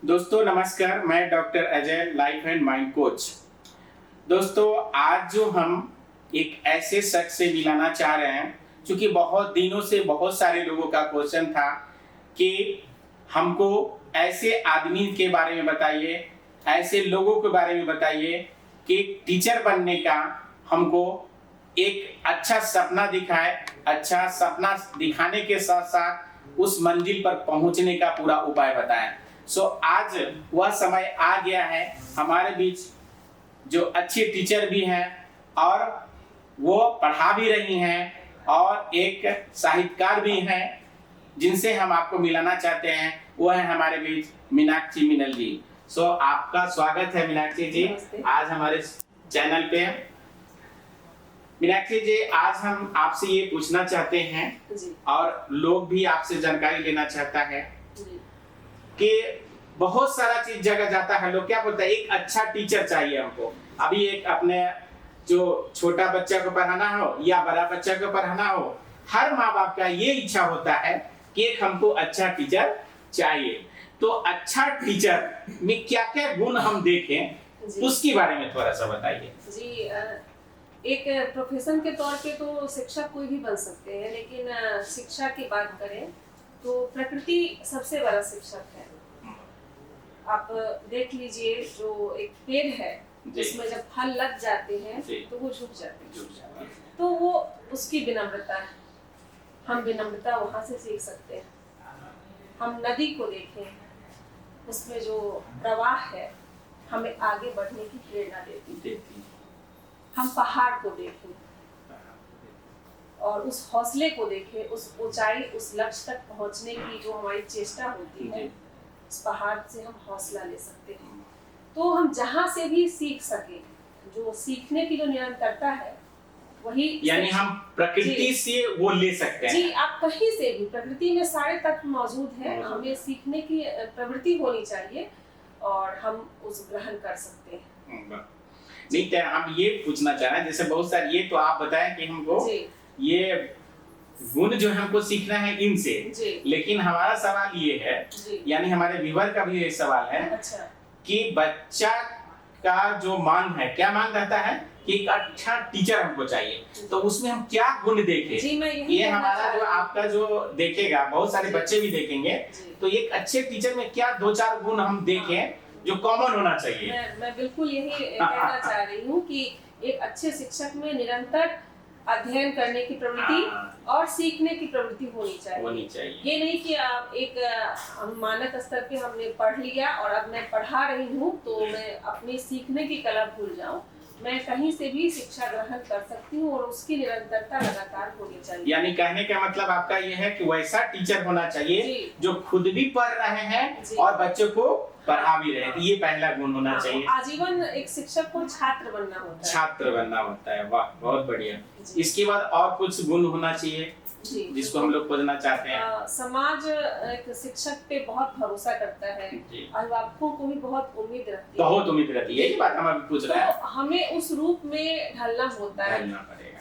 दोस्तों नमस्कार, मैं doctor Ajay, life and mind coach. दोस्तों आज जो हम एक ऐसे शख्स से मिलाना चाह रहे हैं, क्योंकि बहुत दिनों से बहुत सारे लोगों का क्वेश्चन था कि हमको ऐसे आदमी के बारे में बताइए, ऐसे लोगों के बारे में बताइए कि टीचर बनने का हमको एक अच्छा सपना दिखाए, अच्छा सपना दिखाने के साथ साथ उस मंजिल पर पहुंचने का पूरा उपाय बताएं। आज वह समय आ गया है। हमारे बीच जो अच्छे टीचर भी हैं और वो पढ़ा भी रही हैं और एक साहित्यकार भी हैं, जिनसे हम आपको मिलाना चाहते हैं। वो है हमारे बीच मीनाक्षी मिनल जी। आपका स्वागत है मीनाक्षी जी आज हमारे चैनल पे। मीनाक्षी जी, आज हम आपसे ये पूछना चाहते हैं और लोग भी आपसे जानकारी लेना चाहता है कि बहुत सारा चीज जगह जाता है, लोग क्या बोलते हैं, एक अच्छा टीचर चाहिए हमको। अभी एक अपने जो छोटा बच्चा को पढ़ाना हो या बड़ा बच्चा को पढ़ाना हो, हर माँ बाप का ये इच्छा होता है कि एक हमको अच्छा टीचर चाहिए। तो अच्छा टीचर में क्या क्या गुण हम देखें, उसके बारे में थोड़ा सा बताइए जी। एक प्रोफेशन के तौर पे तो शिक्षक कोई भी बन सकते हैं, लेकिन शिक्षा की बात करें तो प्रकृति सबसे बड़ा शिक्षक है। आप देख लीजिए, जो एक पेड़ है उसमें जब फल लग जाते हैं तो वो झुक जाते हैं, तो वो उसकी विनम्रता है। हम विनम्रता वहां से सीख सकते हैं। हम नदी को देखें, उसमें जो प्रवाह है हमें आगे बढ़ने की प्रेरणा देती। हम पहाड़ को देखें और उस हौसले को देखें, उस ऊंचाई, उस लक्ष्य तक पहुंचने की जो हमारी चेष्टा होती है, उस पहाड़ से हम हौसला ले सकते हैं। तो हम जहां से भी सीख सके, जो सीखने की जो निरंतरता है वही, यानी हम प्रकृति से वो ले सकते हैं। जी, आप कहीं से भी, प्रकृति में सारे तत्व मौजूद हैं। हमें सीखने की प्रवृत्ति होनी चाहिए और हम उस ग्रहण कर सकते हैं। नहीं तो हम ये पूछना चाह रहे हैं, जैसे बहुत सारे, ये तो आप बताएं कि हमको ये गुण जो हमको सीखना है इनसे, लेकिन हमारा सवाल ये है, यानी हमारे व्यूअर का भी ये सवाल है कि बच्चा का जो मांग है, क्या मांग रहता है कि एक अच्छा टीचर हमको चाहिए, तो उसमें हम क्या गुण देखें? ये हमारा जो आपका जो देखेगा, बहुत सारे बच्चे भी देखेंगे, तो एक अच्छे टीचर में क्या दो चार गुण हम देखें जो कॉमन होना चाहिए। मैं बिल्कुल यही कहना चाह रही हूँ कि एक अच्छे शिक्षक में निरंतर अध्ययन करने की प्रवृत्ति और सीखने की प्रवृत्ति होनी चाहिए। ये नहीं कि आप एक मानक स्तर पे हमने पढ़ लिया और अब मैं पढ़ा रही हूँ तो मैं अपनी सीखने की कला भूल जाऊं। मैं कहीं से भी शिक्षा ग्रहण कर सकती हूँ और उसकी निरंतरता लगातार होनी चाहिए। यानी कहने का मतलब आपका ये है कि वैसा टीचर होना चाहिए जो खुद भी पढ़ रहे हैं और बच्चों को पढ़ा भी रहे हैं। ये पहला गुण होना चाहिए। आजीवन एक शिक्षक को छात्र बनना होता है। छात्र बनना होता है, वाह बहुत बढ़िया। इसके बाद और कुछ गुण होना चाहिए जिसको हम लोग खोजना चाहते हैं। समाज एक शिक्षक पे बहुत भरोसा करता है, अभिभावकों को भी बहुत उम्मीद रहती है। बहुत उम्मीद रहती है, यही बात हम अभी पूछ रहे हैं। तो हमें उस रूप में ढलना होता है।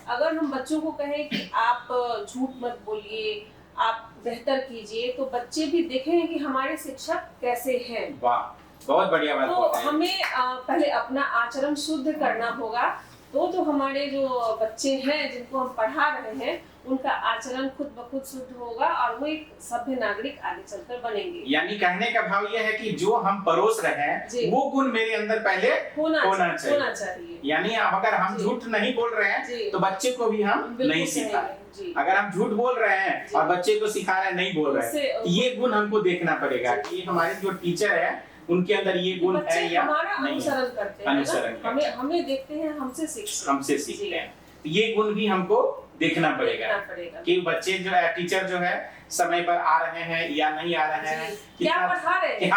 अगर हम बच्चों को कहें कि आप झूठ मत बोलिए, आप बेहतर कीजिए, तो बच्चे भी देखेंगे कि हमारे शिक्षक कैसे हैं। वाह, बहुत बढ़िया बात। तो हमें पहले अपना आचरण शुद्ध करना होगा, तो जो हमारे जो बच्चे हैं जिनको हम पढ़ा रहे हैं, उनका आचरण खुद ब खुद शुद्ध होगा और वो एक सभ्य नागरिक आगे चलकर बनेंगे। यानी कहने का भाव ये है कि जो हम परोस रहे हैं वो गुण मेरे अंदर पहले होना चाहिए। यानी अगर हम झूठ नहीं बोल रहे हैं तो बच्चे को भी हम नहीं सिखा रहे। अगर हम झूठ बोल रहे हैं और बच्चे को सिखा रहे हैं नहीं बोल रहे हैं, ये गुण हमको देखना पड़ेगा कि हमारे जो टीचर है उनके अंदर ये गुण है या नहीं। अनुसरण हमें देखते हैं, हमसे सीखते हैं। ये गुण भी हमको देखना पड़ेगा कि बच्चे जो है, टीचर जो है समय पर आ रहे हैं या नहीं आ रहे हैं, क्या पढ़ा रहे हैं,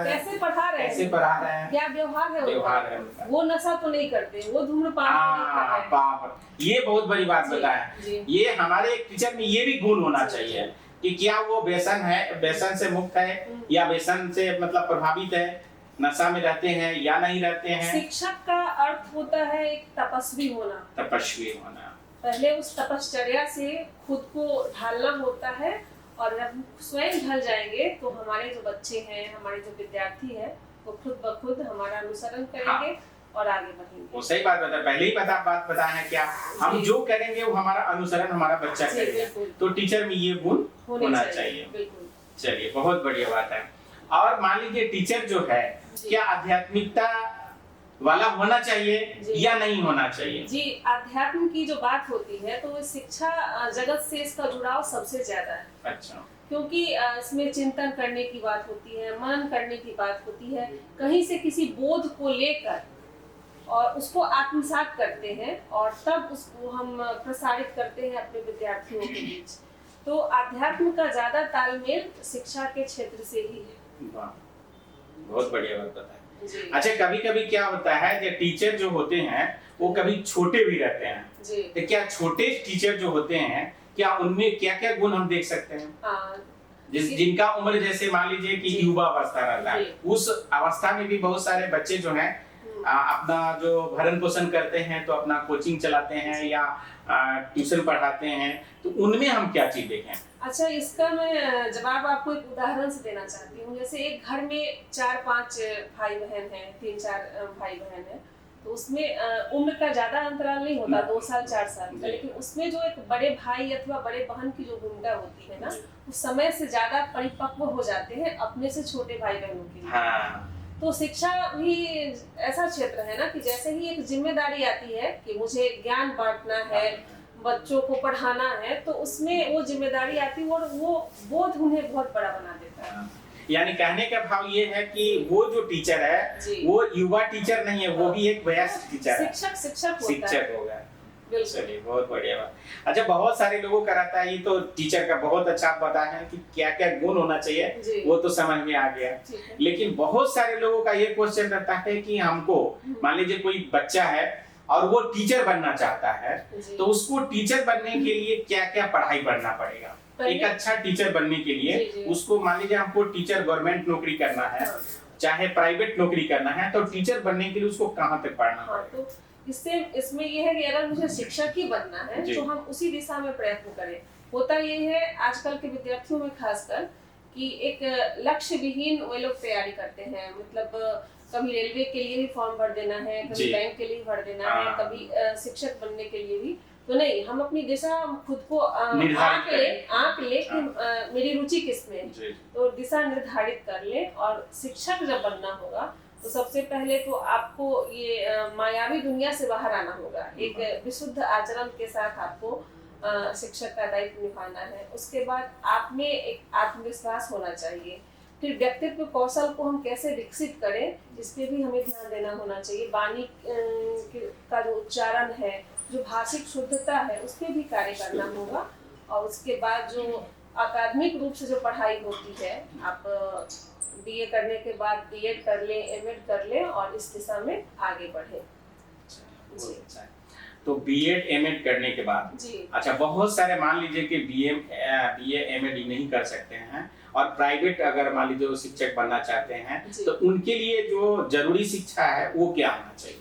कैसे पढ़ा रहे हैं, क्या व्यवहार है उनका। वो नशा तो नहीं करते, वो धूम्रपान तो नहीं कर रहे। ये बहुत बड़ी बात बताया। ये हमारे एक टीचर में ये भी गुण होना चाहिए कि क्या वो व्यसन से मुक्त है या व्यसन से मतलब प्रभावित है, नशा में रहते हैं या नहीं रहते हैं। शिक्षक का अर्थ होता है एक तपस्वी होना। पहले उस तपश्चर्या से खुद को ढालना होता है और जब स्वयं ढल जाएंगे तो हमारे जो बच्चे हैं, हमारे जो विद्यार्थी हैं, वो खुद ब खुद हमारा अनुसरण करेंगे और आगे बढ़ेंगे। वो सही बात बता, पहले ही बात बताया है क्या, हम जो करेंगे वो हमारा अनुसरण हमारा बच्चा करेगा, तो टीचर में ये गुण होना चाहिए। बिल्कुल। चलिए, बहुत बढ़िया बात है। और मान लीजिए टीचर जो है क्या आध्यात्मिकता वाला होना चाहिए या नहीं होना चाहिए? जी, अध्यात्म की जो बात होती है तो शिक्षा जगत से इसका जुड़ाव सबसे ज्यादा है। अच्छा। क्योंकि इसमें चिंतन करने की बात होती है, मनन करने की बात होती है, कहीं से किसी बोध को लेकर और उसको आत्मसात करते हैं और तब उसको हम प्रसारित करते हैं अपने विद्यार्थियों के बीच। तो आध्यात्म का ज्यादा तालमेल शिक्षा के क्षेत्र से ही है। वाह, बहुत बढ़िया बात बताया। अच्छा, कभी-कभी क्या होता है जो टीचर जो होते हैं वो कभी छोटे भी रहते हैं जी। तो क्या छोटे टीचर जो होते हैं क्या उनमें क्या-क्या गुण हम देख सकते हैं? जिनका उम्र जैसे मान लीजिए कि युवा अवस्था रहता है, उस अवस्था में भी बहुत सारे बच्चे जो हैं अपना जो भरण पोषण करते हैं, तो अपना कोचिंग चलाते हैं या ट्यूशन पढ़ाते हैं, तो उनमें हम क्या चीज देखें? अच्छा, इसका मैं जवाब आपको एक उदाहरण से देना चाहती हूँ। जैसे एक घर में 4-5 भाई बहन हैं, 3-4 भाई बहन हैं, तो उसमें उम्र का ज्यादा अंतराल नहीं होता, 2 साल 4 साल का, लेकिन उसमें जो एक बड़े भाई अथवा बड़े बहन की जो भूमिका होती है ना, उस समय से ज्यादा परिपक्व हो जाते हैं अपने से छोटे भाई बहनों के लिए। तो शिक्षा भी ऐसा क्षेत्र है ना कि जैसे ही एक जिम्मेदारी आती है कि मुझे ज्ञान बांटना है, बच्चों को पढ़ाना है, तो उसमें वो जिम्मेदारी आती है और वो बोझ उन्हें बहुत बड़ा बना देता है। यानी कहने का भाव ये है कि वो जो टीचर है वो युवा टीचर नहीं है, वो भी एक वयस्क टीचर है, शिक्षक होगा। चलिए, बहुत बढ़िया बात। अच्छा, बहुत सारे लोगों का रहता है, ये तो टीचर का बहुत अच्छा पता है कि क्या क्या गुण होना चाहिए, वो तो समझ में आ गया, लेकिन बहुत सारे लोगों का ये क्वेश्चन रहता है कि हमको मान लीजिए कोई बच्चा है और वो टीचर बनना चाहता है, तो उसको टीचर बनने के लिए क्या क्या पढ़ाई पढ़ना पड़ेगा? एक अच्छा टीचर बनने के लिए उसको मान लीजिए हमको टीचर गवर्नमेंट नौकरी करना है, चाहे प्राइवेट नौकरी करना है, तो टीचर बनने के लिए उसको कहाँ तक पढ़ना पड़ेगा? इसमें ये है कि अगर मुझे शिक्षक ही बनना है तो हम उसी दिशा में प्रयत्न करें। होता ये है आजकल के विद्यार्थियों में खासकर कि एक लक्ष्य विहीन वे लोग तैयारी करते हैं, मतलब कभी रेलवे के लिए भी फॉर्म भर देना है, कभी बैंक के लिए भर देना है, कभी शिक्षक बनने के लिए भी। तो नहीं, हम अपनी दिशा खुद को आंक ले कि मेरी रुचि किसमें, तो दिशा निर्धारित कर ले। और शिक्षक जब बनना होगा तो सबसे पहले तो आपको ये मायावी दुनिया से बाहर आना होगा, एक विशुद्ध आचरण के साथ आपको शिक्षक का दायित्व निभाना है। उसके बाद आप में एक आत्मविश्वास होना चाहिए। फिर व्यक्तित्व कौशल को हम कैसे विकसित करें, इस पे भी हमें ध्यान देना होना चाहिए। वाणी का जो उच्चारण है, जो भाषिक शुद्धता है, उस पे भी कार्य करना होगा। और उसके बाद जो अकादमिक रूप से जो पढ़ाई होती है, आप बीए करने के बाद बीएड कर ले, एमएड कर ले और इस दिशा में आगे बढ़े। तो बीएड एमएड करने के बाद अच्छा, बहुत सारे मान लीजिए कि बीए एमएड नहीं कर सकते हैं और प्राइवेट अगर मान लीजिए वो शिक्षक बनना चाहते हैं, तो उनके लिए जो जरूरी शिक्षा है वो क्या होना चाहिए?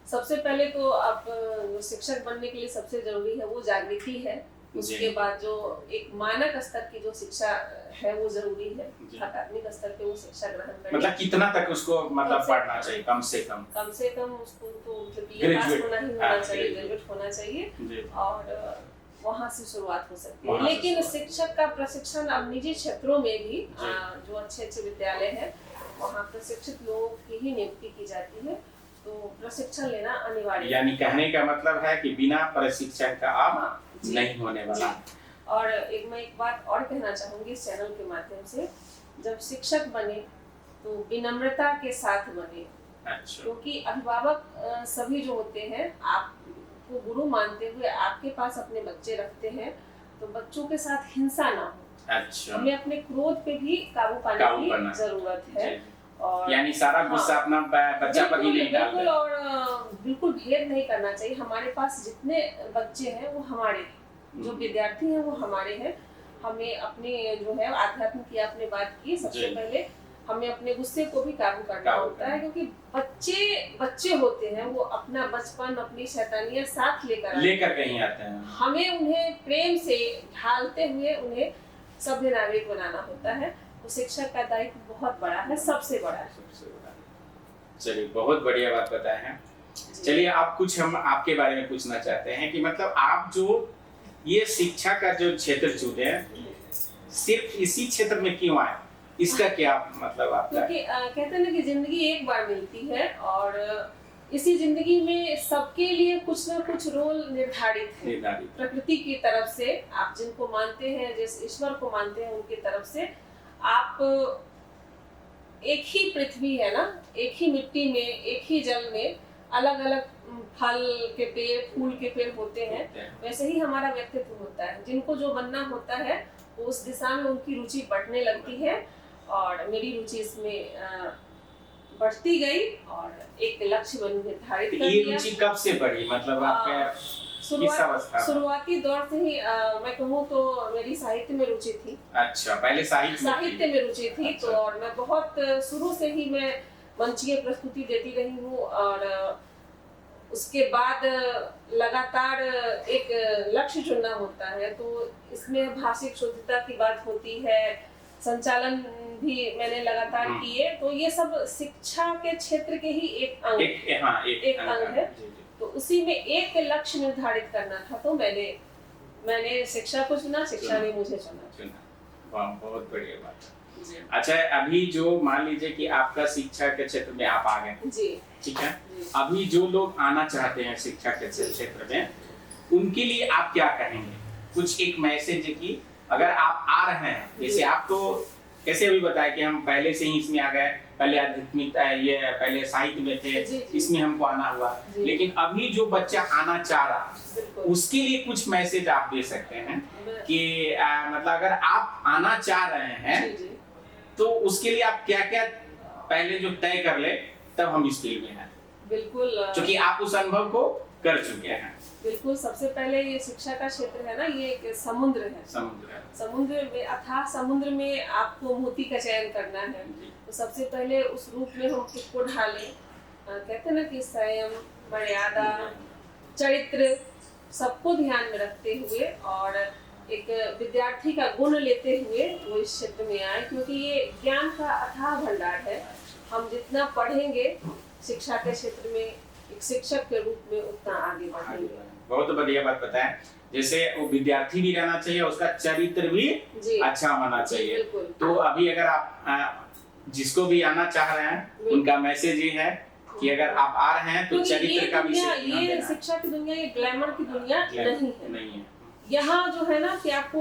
सबसे पहले तो आप शिक्षक बनने के लिए सबसे जरूरी है वो जागृति है। उसके बाद जो एक मानक स्तर की जो शिक्षा है वो जरूरी है, अकादमिक स्तर पे वो शिक्षा ग्रहण करनी। मतलब कितना तक उसको मतलब पढ़ना चाहिए? कम से कम उसको तो बीए पास होना ही होना चाहिए, ग्रेजुएट होना चाहिए और वहाँ से शुरुआत हो सकती है। लेकिन शिक्षक का प्रशिक्षण अब निजी क्षेत्रों में भी जो अच्छे विद्यालय है वहाँ प्रशिक्षित लोगों की ही नियुक्ति की जाती है, तो प्रशिक्षण लेना अनिवार्य है। यानी कहने का मतलब है कि बिना प्रशिक्षण का आप नहीं होने वाला। और मैं एक बात और कहना चाहूंगी इस चैनल के माध्यम से, जब शिक्षक बने तो विनम्रता के साथ बने। अच्छा। क्योंकि अभिभावक सभी जो होते हैं आपको गुरु मानते हुए आपके पास अपने बच्चे रखते हैं, तो बच्चों के साथ हिंसा ना हो। अच्छा। हमें अपने क्रोध पे भी काबू पाने की जरूरत है। और यानी सारा गुस्सा अपना बच्चा पर ही नहीं डालना, बिल्कुल, और बिल्कुल भेद नहीं करना चाहिए। हमारे पास जितने बच्चे हैं वो हमारे, जो विद्यार्थी हैं वो हमारे हैं। हमें अपने जो है आध्यात्म की आपने बात की, सबसे पहले हमें अपने गुस्से को भी काबू करना होता है, क्योंकि बच्चे होते हैं, वो अपना बचपन अपनी शैतानियां साथ लेकर कहीं आते हैं। हमें उन्हें प्रेम से ढालते हुए उन्हें सभ्य नागरिक बनाना होता है। तो शिक्षक का दायित्व बहुत बड़ा है, सबसे बड़ा है। चलिए, बहुत बढ़िया बात बताए हैं। चलिए, आप कुछ हम आपके बारे में पूछना चाहते हैं कि मतलब आप जो ये शिक्षा का जो क्षेत्र चुने हैं, सिर्फ इसी क्षेत्र में क्यों आए? इसका क्या मतलब आपका? क्योंकि कहते हैं ना कि जिंदगी एक बार मिलती है और इसी जिंदगी में सबके लिए कुछ ना कुछ रोल निर्धारित है। प्रकृति की तरफ से, आप जिनको मानते हैं, जिस ईश्वर को मानते हैं, उनकी तरफ से आप एक ही पृथ्वी है ना, एक ही मिट्टी में, एक ही जल में अलग अलग फल के पेड़, फूल के पेड़ होते हैं। वैसे ही हमारा व्यक्तित्व होता है। जिनको जो बनना होता है वो उस दिशा में उनकी रुचि बढ़ने लगती है और मेरी रुचि इसमें बढ़ती गई और एक लक्ष्य बन निर्धारित कर ये दिया। रुचि कब से बढ़ी? मतलब आपका किस अवस्था? शुरुआती दौर से ही मैं कहूँ तो मेरी साहित्य में रुचि थी। अच्छा, पहले साहित्य में रुचि थी। अच्छा। तो और मैं बहुत शुरू से ही मैं मंचीय प्रस्तुति देती रही हूँ और उसके बाद लगातार एक लक्ष्य चुनना होता है। तो इसमें भाषिक शुद्धता की बात होती है, संचालन भी मैंने लगातार किए। तो ये सब शिक्षा के क्षेत्र के ही एक अंग है। तो उसी में एक लक्ष्य निर्धारित करना था, तो मैंने शिक्षा को चुना, शिक्षा ने मुझे चुना। वाह, बहुत बढ़िया बात। अच्छा, अभी जो मान लीजिए कि आपका शिक्षा के क्षेत्र में आप आ गए जी, ठीक है, अभी जो लोग आना चाहते हैं शिक्षा के क्षेत्र में, उनके लिए आप क्या कहेंगे? कुछ एक मैसेज कि अगर आप आ रहे हैं, जैसे आप तो कैसे अभी बताया कि हम पहले से ही इसमें आ गए, पहले आध्यात्मिकता ये पहले साहित्य में थे, इसमें हमको आना हुआ, लेकिन अभी जो बच्चा आना चाह रहा उसके लिए कुछ मैसेज आप दे सकते हैं कि मतलब अगर आप आना चाह रहे हैं तो उसके लिए आप क्या क्या पहले जो तय कर ले तब हम इस फील्ड में हैं। बिल्कुल, क्योंकि आप उस अनुभव को कर चुके हैं। बिल्कुल, सबसे पहले ये शिक्षा का क्षेत्र है ना, ये एक समुद्र है। समुद्र में, अथाह समुद्र में आपको मोती का चयन करना है। तो सबसे पहले उस रूप में हम खुद को ढालें। कहते हैं ना कि संयम, मर्यादा, चरित्र सबको ध्यान में रखते हुए और एक विद्यार्थी का गुण लेते हुए वो इस क्षेत्र में आए, क्योंकि ये ज्ञान का अथाह भंडार है। हम जितना पढ़ेंगे शिक्षा के क्षेत्र में एक शिक्षक के रूप में, उतना आगे बढ़ेंगे। बहुत बढ़िया बात बताएं। जैसे वो विद्यार्थी भी रहना चाहिए, उसका चरित्र भी अच्छा होना चाहिए। तो अभी अगर आप जिसको भी आना चाह रहे हैं, उनका मैसेज ये है कि अगर आप आ रहे हैं तो चरित्र का भी, ये शिक्षा की दुनिया ये ग्लैमर की दुनिया नहीं है। यहाँ जो है ना कि आपको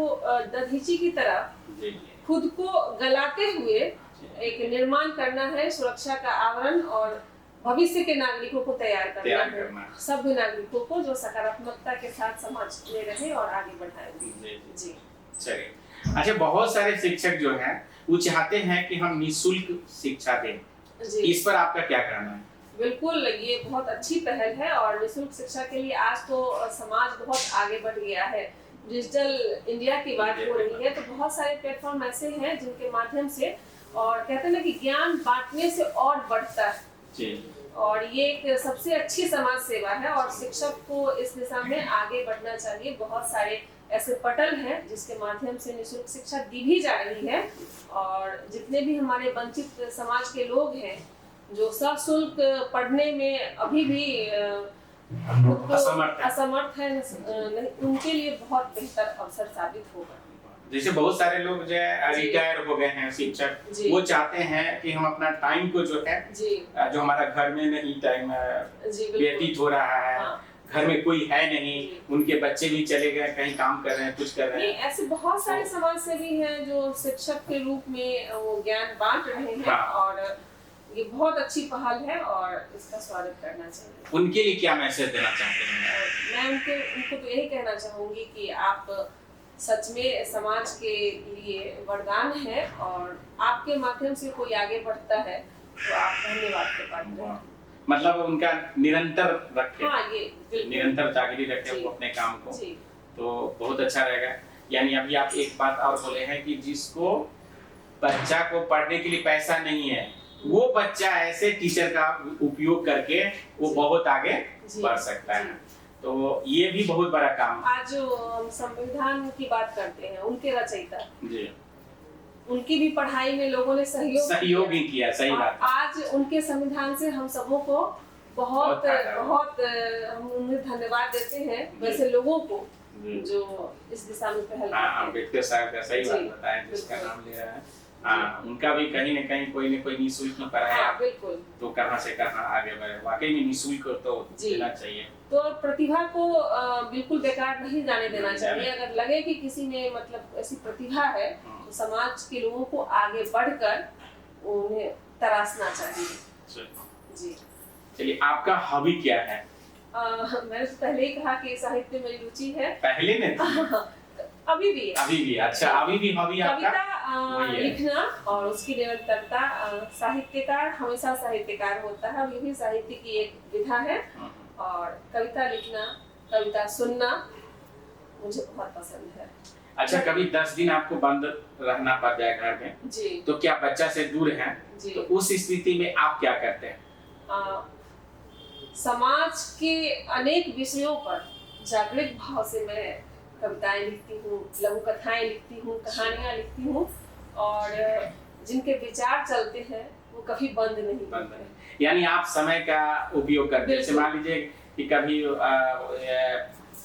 दधीची की तरह खुद को गलाते हुए एक निर्माण करना है, सुरक्षा का आवरण, और भविष्य के नागरिकों को तैयार करना है, सभ्य नागरिकों को जो सकारात्मकता के साथ समाज में रहे और आगे बढ़ाए। जी, चलिए। अच्छा, बहुत सारे शिक्षक जो हैं वो चाहते हैं कि हम निःशुल्क शिक्षा दें, इस पर आपका क्या कहना है? बिल्कुल, ये बहुत अच्छी पहल है और निःशुल्क शिक्षा के लिए आज तो समाज बहुत आगे बढ़ गया है। डिजिटल इंडिया की बात हो रही है, तो बहुत सारे प्लेटफॉर्म ऐसे हैं जिनके माध्यम से, और कहते हैं ना कि ज्ञान बांटने से और बढ़ता है, और ये एक सबसे अच्छी समाज सेवा है और शिक्षक को इस दिशा में आगे बढ़ना चाहिए। बहुत सारे ऐसे पटल हैं जिसके माध्यम से निःशुल्क शिक्षा दी भी जा रही है, और जितने भी हमारे वंचित समाज के लोग हैं जो सशुल्क पढ़ने में अभी भी असमर्थ है, उनके लिए बहुत बेहतर अवसर साबित होगा। जैसे बहुत सारे लोग जो रिटायर हो गए हैं शिक्षक, वो चाहते हैं कि हम अपना टाइम को जो है, जो हमारा घर में नहीं टाइम व्यतीत हो रहा है, घर में कोई है नहीं, उनके बच्चे भी चले गए कहीं काम कर रहे हैं, कुछ कर रहे हैं, ऐसे बहुत सारे समाज सेवी हैं जो शिक्षक के रूप में वो ज्ञान बांट रहे हैं, और ये बहुत अच्छी पहल है और इसका स्वागत करना चाहिए। उनके लिए क्या मैसेज देना चाहते हैं? मैं उनको तो यही कहना चाहूंगी कि आप सच में समाज के लिए वरदान है, और आपके माध्यम से कोई आगे बढ़ता है तो आप धन्यवाद के पात्र हैं। मतलब उनका निरंतर रखें, ये निरंतर जागृति रखें वो अपने काम को, तो बहुत अच्छा रहेगा। यानी अभी आप एक बात और बोले हैं कि जिसको बच्चा को पढ़ने के लिए पैसा नहीं है, वो बच्चा ऐसे टीचर का उपयोग करके वो बहुत आगे बढ़ सकता है। तो ये भी बहुत बड़ा काम आज जो हम संविधान की बात करते हैं, उनके रचयिता, जी उनकी भी पढ़ाई में लोगों ने सहयोग ही किया, सही और बात है। आज उनके संविधान से हम सबों को बहुत फायदा हुआ। बहुत हम उन्हें धन्यवाद देते हैं, वैसे लोगों को जी। जो इस दिशा में पहल हाँ, करते हैं। अम्बेडकर साहब का सही बात जी, बताया, जिसका बिल्कुल। नाम ले रहा है। हाँ, उनका भी कहीं न कहीं कोई न कोई निःशुल्क ही पढ़ाया, हाँ, बिल्कुल। तो कहाँ से कहाँ आगे बढ़े। वाकई में निःशुल्क तो जी। देना चाहिए। तो प्रतिभा को बिल्कुल बेकार नहीं जाने देना नहीं चाहिए। जाने। अगर लगे कि किसी में मतलब ऐसी प्रतिभा है, हाँ। तो समाज के लोगों को आगे बढ़कर उन्हें तराशना चाहिए। जी। चलिए, आपका हॉबी क्या है? मैंने तो पहले ही कहा कि साहित्य मेरी रुचि है। पहले ने अभी भी है। अभी भी अच्छा, अभी भी हॉबी आपका कविता वही है। लिखना और उसकी निरंतरता। साहित्यकार हमेशा साहित्यकार होता है, और ये भी साहित्य की एक विधा है। और कविता लिखना, कविता सुनना मुझे बहुत पसंद है। अच्छा, कभी 10 दिन आपको बंद रहना पड़ जाए घर में, जी तो क्या बच्चा से दूर हैं, जी। तो उस स्थिति में आप क्या करते हैं? समाज के अनेक विषयों पर जागृत भाव से मैं कविताएं लिखती हूँ, लघु कथाएं लिखती हूँ, कहानियां लिखती हूँ, और जिनके विचार चलते हैं वो कभी बंद नहीं बंद होते। नहीं। यानी आप समय का उपयोग करते हैं। जैसे बिल्कुल। मान लीजिए कि कभी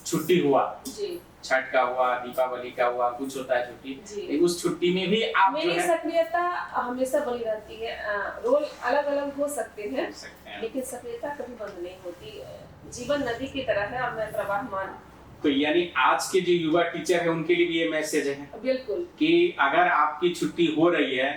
छुट्टी हुआ, जी छठ का हुआ, दीपावली का हुआ, कुछ होता है छुट्टी, जी। उस छुट्टी में भी आप जो मेरी है सक्रियता हमेशा बनी रहती है। रोल अलग अलग हो सकते हैं, कर सकते हैं। लेकिन सक्रियता कभी बंद नहीं होती। जीवन नदी की तरह है और मैं प्रवाहमान। तो यानी आज के जो युवा टीचर है उनके लिए भी ये मैसेज है बिल्कुल। कि अगर आपकी छुट्टी हो रही है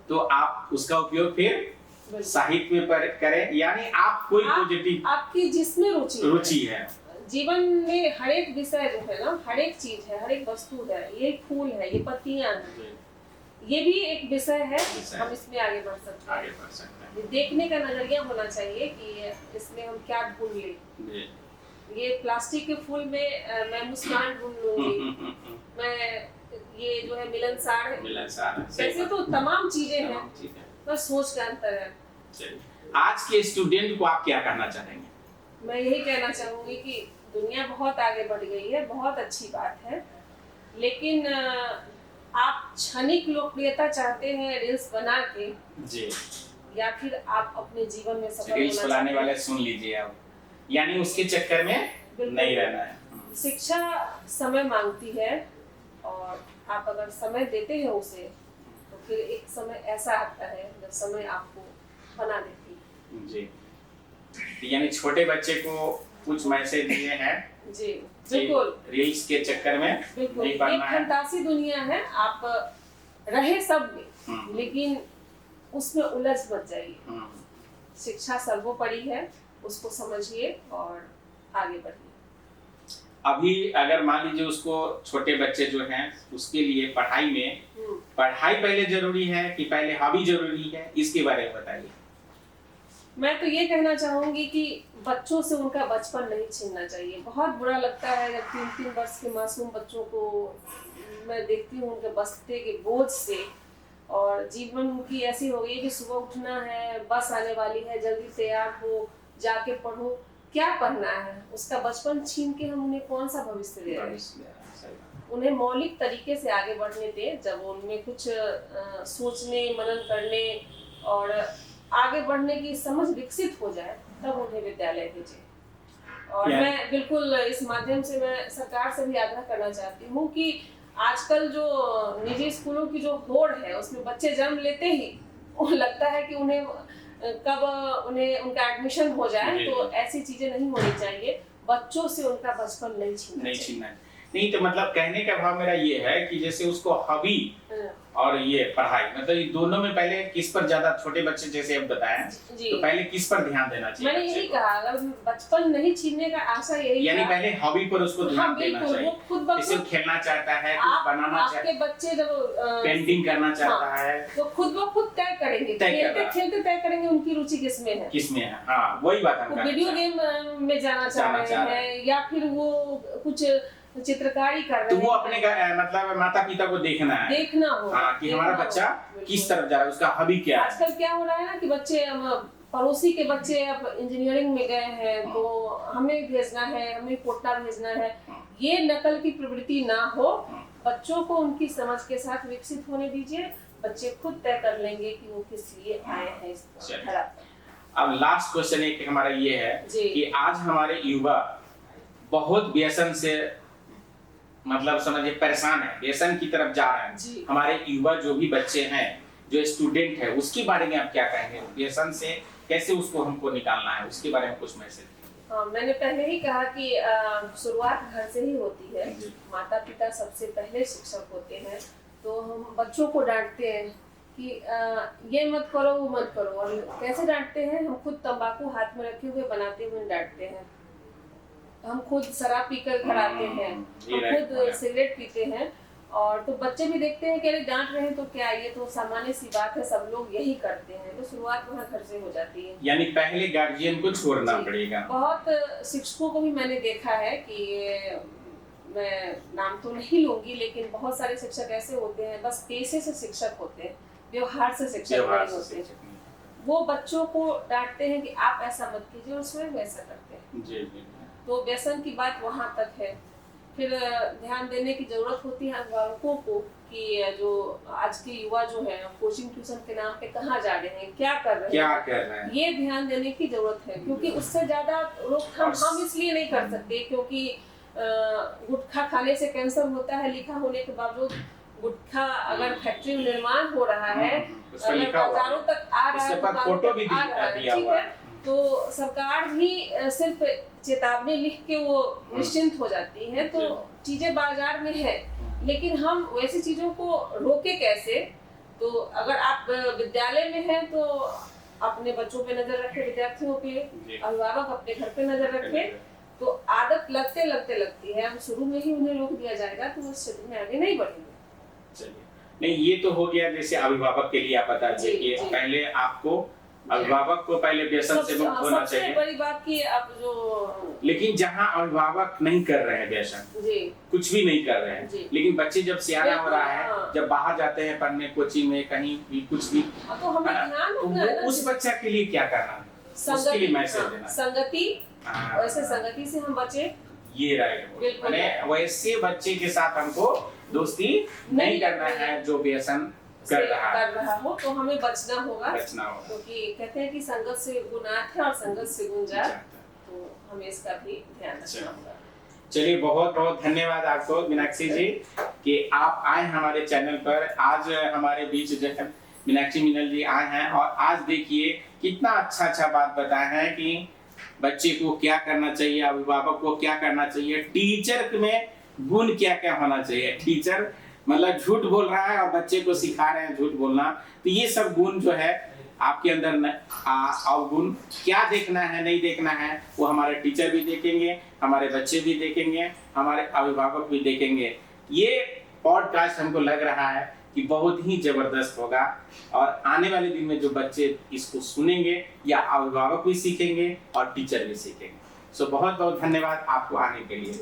तो आप उसका उपयोग फिर बिल्कुल। साहित्य में करें, यानी आप कोई पॉजिटिव आपकी जिसमें रुचि है। जीवन में हर एक विषय जो है ना, हर एक चीज है, हर एक वस्तु है, ये फूल है, ये पत्तियां हैं, ये भी एक विषय है। हम इसमें आगे बढ़ सकते हैं। आगे बढ़ सकते हैं। ये देखने का नजरिया होना चाहिए कि इसमें हम क्या ढूंढ लें। ये प्लास्टिक के फूल में मैं मुस्कान ढूंढ लूंगी, मैं ये जो है मिलनसार है, मिलनसार है। वैसे तो तमाम चीजें हैं, तमाम चीजें। बस सोच का अंतर है। चलिए, आज के स्टूडेंट को आप क्या कहना चाहेंगे? मैं यही कहना चाहूंगी कि दुनिया बहुत आगे बढ़ गई है, बहुत अच्छी बात है, लेकिन आप क्षणिक लोकप्रियता चाहते हैं रील्स बना के, जी, या फिर आप अपने जीवन में सफल रील्स होना बनाने चाहते वाले सुन लीजिए आप, यानी उसके चक्कर में बिल्कुल। नहीं रहना है। हैं। शिक्षा समय मांगती है, और आप अगर समय देते हैं उसे, तो फिर एक समय ऐसा आता है जब समय आपको बना देती है। जी, यानी छोटे बच्चे को कुछ मैसेज दिए हैं जी बिल्कुल रील्स के चक्कर में बिल्कुल। नहीं एक पढ़ना है। फंतासी दुनिया है, आप रहे सब में, लेकिन उसमें उलझ मत जाइए। शिक्षा सर्वोपरि है, उसको समझिए और आगे बढ़िए। अभी अगर मान लीजिए उसको, छोटे बच्चे जो हैं उसके लिए पढ़ाई में, पढ़ाई पहले जरूरी है कि पहले हॉबी जरूरी है, इसके बारे में बताइए। मैं तो ये कहना चाहूंगी कि बच्चों से उनका बचपन नहीं छीनना चाहिए। बहुत बुरा लगता है जब 3-3 वर्ष के मासूम बच्चों को मैं देखती हूँ उनके बस्ते के बोझ से, और जीवन उनकी ऐसी हो गई है कि सुबह उठना है, बस आने वाली है, जल्दी तैयार हो, जाके पढ़ो। क्या पढ़ना है? उसका बचपन छीन के हम उन्हें कौन सा भविष्य दे रहे हैं? उन्हें मौलिक तरीके से आगे बढ़ने दें। जब उनमें कुछ सोचने, मनन करने और आगे बढ़ने की समझ विकसित हो जाए, तब उन्हें विद्यालय भेजें। और मैं बिल्कुल इस माध्यम से मैं सरकार से भी आग्रह करना चाहती हूँ कि आजकल जो निजी स्कूलों की जो होड़ है, उसमें बच्चे जन्म लेते ही वो लगता है कि उन्हें कब उनका एडमिशन हो जाए, तो ऐसी चीजें नहीं होनी चाहिए। बच्चों से उनका बचपन नहीं छीनना नहीं, तो मतलब कहने का भाव मेरा ये है कि जैसे उसको हॉबी और ये पढ़ाई, मतलब ये दोनों में पहले किस पर ज्यादा, छोटे बच्चे जैसे अब बताया, तो पहले किस पर ध्यान देना चाहिए? मैंने यही कहा, अगर बचपन नहीं छीनने का आशा यही, यानी पहले हॉबी पर उसको ध्यान देना चाहिए। जैसे खेलना चाहता है, कुछ बनाना चाहता है, आपके बच्चे जब पेंटिंग करना चाहता है, तो खुद ब खुद तय करेंगे, खेलते तय करेंगे उनकी रुचि किसमें है। किसमें है, हाँ वही बात हम वीडियो गेम में जाना चाह रहे हैं, या फिर वो कुछ चित्रकारी कर रहे हैं, तो वो अपने मतलब माता पिता को देखना हो कि हमारा बच्चा किस तरफ जा रहा है, उसका हॉबी क्या है। आजकल क्या हो रहा है ना कि बच्चे पड़ोसी के बच्चे अब इंजीनियरिंग में गए हैं तो हमें भेजना है, हमें कोटा भेजना है, ये नकल की प्रवृत्ति ना हो। बच्चों को उनकी समझ के साथ विकसित होने दीजिए, बच्चे खुद तय कर लेंगे कि वो किस लिए आए हैं इस धरा पर। अब लास्ट क्वेश्चन एक हमारा ये है कि आज हमारे युवा बहुत व्यसन से मतलब समझिए परेशान है, व्यसन की तरफ जा रहे हैं। हमारे युवा जो भी बच्चे हैं, जो स्टूडेंट है, उसके बारे में आप क्या कहेंगे? व्यसन से कैसे उसको हमको निकालना है, उसके बारे में कुछ मैसेज? मैंने पहले ही कहा कि शुरुआत घर से ही होती है। माता पिता सबसे पहले शिक्षक होते हैं। तो हम बच्चों को डांटते हैं कि ये मत करो, वो मत करो। और कैसे डांटते हैं? हम खुद तंबाकू हाथ में रखे हुए बनाते हुए डांटते हैं, हम खुद शराब पीकर घर आते हैं, हम खुद सिगरेट पीते हैं। और तो बच्चे भी देखते हैं कि अरे डांट रहे हैं तो क्या, ये तो सामान्य सी बात है, सब लोग यही करते हैं। तो शुरुआत वहाँ घर से हो जाती है। यानी पहले गार्जियन को छोड़ना पड़ेगा। बहुत शिक्षकों को भी मैंने देखा है कि मैं नाम तो नहीं लूंगी, लेकिन बहुत सारे शिक्षक ऐसे होते हैं बस पेशे से शिक्षक होते हैं, व्यवहार से शिक्षक नहीं होते। वो बच्चों को डांटते हैं कि आप ऐसा मत कीजिए और स्वयं वैसा करते हैं। जी। तो व्यसन की बात वहाँ तक है। फिर ध्यान देने की जरूरत होती है अभिभावकों को कि जो आज के युवा जो है कोचिंग ट्यूशन के नाम पे कहाँ जा रहे हैं, क्या कर रहे हैं, ये ध्यान देने की जरूरत है। क्योंकि उससे ज्यादा रोकथाम हम इसलिए नहीं कर सकते क्योंकि गुटखा खाने से कैंसर होता है लिखा होने के बावजूद। गुटखा अगर फैक्ट्री में निर्माण हो रहा है, अगर बाजारों तक आ रहा है, फोटो भी ठीक है, तो सरकार भी सिर्फ चेतावनी लिख के वो निश्चिंत हो जाती है। तो चीजें बाजार में है, लेकिन हम वैसी चीजों को रोके कैसे? तो अगर आप विद्यालय में हैं तो अपने बच्चों पे नजर रखें, विद्यार्थियों पे, अभिभावक अपने घर पे नजर रखें। तो आदत लगती है, हम शुरू में ही उन्हें रोक दिया जाएगा तो वो इस क्षेत्र में आगे नहीं बढ़ेंगे। नहीं, ये तो हो गया जैसे अभिभावक के लिए आप बता दीजिए कि पहले आपको अभिभावक को पहले व्यसन से मुक्त होना चाहिए। सबसे बड़ी बात कि अब जो लेकिन जहाँ अभिभावक नहीं कर रहे हैं व्यसन, कुछ भी नहीं कर रहे हैं, लेकिन बच्चे जब सियाना हो रहा है, जब बाहर जाते हैं पढ़ने, कोचिंग में, कहीं भी कुछ भी, तो हमें ध्यान रखना है उस बच्चा के लिए क्या करना है, उसके लिए मैसेज देना। संगति, वैसे संगति से हम बचे, ये रहेगा। वैसे बच्चे के साथ हमको दोस्ती नहीं करना है जो व्यसन कर रहा हो, तो हमें बचना होगा। क्योंकि कहते हैं कि संगत से गुण आत है और संगत से गुण जात, तो हमें इसका भी ध्यान रखना होगा। चलिए, बहुत बहुत धन्यवाद आपको मीनाक्षी जी कि आप आए हमारे चैनल पर। आज हमारे बीच जो है मीनाक्षी मीनल जी आए हैं और आज देखिए कितना अच्छा बात बताया है कि बच्चे को क्या करना चाहिए, अभिभावक को क्या करना चाहिए, टीचर में गुण क्या क्या होना चाहिए। टीचर मतलब झूठ बोल रहा है और बच्चे को सिखा रहे हैं झूठ बोलना, तो ये सब गुण जो है आपके अंदर अवगुण क्या देखना है, नहीं देखना है, वो हमारे टीचर भी देखेंगे, हमारे बच्चे भी देखेंगे, हमारे अभिभावक भी देखेंगे। ये पॉडकास्ट हमको लग रहा है कि बहुत ही जबरदस्त होगा और आने वाले दिन में जो बच्चे इसको सुनेंगे या अभिभावक भी सीखेंगे और टीचर भी सीखेंगे। सो बहुत बहुत धन्यवाद आपको आने के लिए।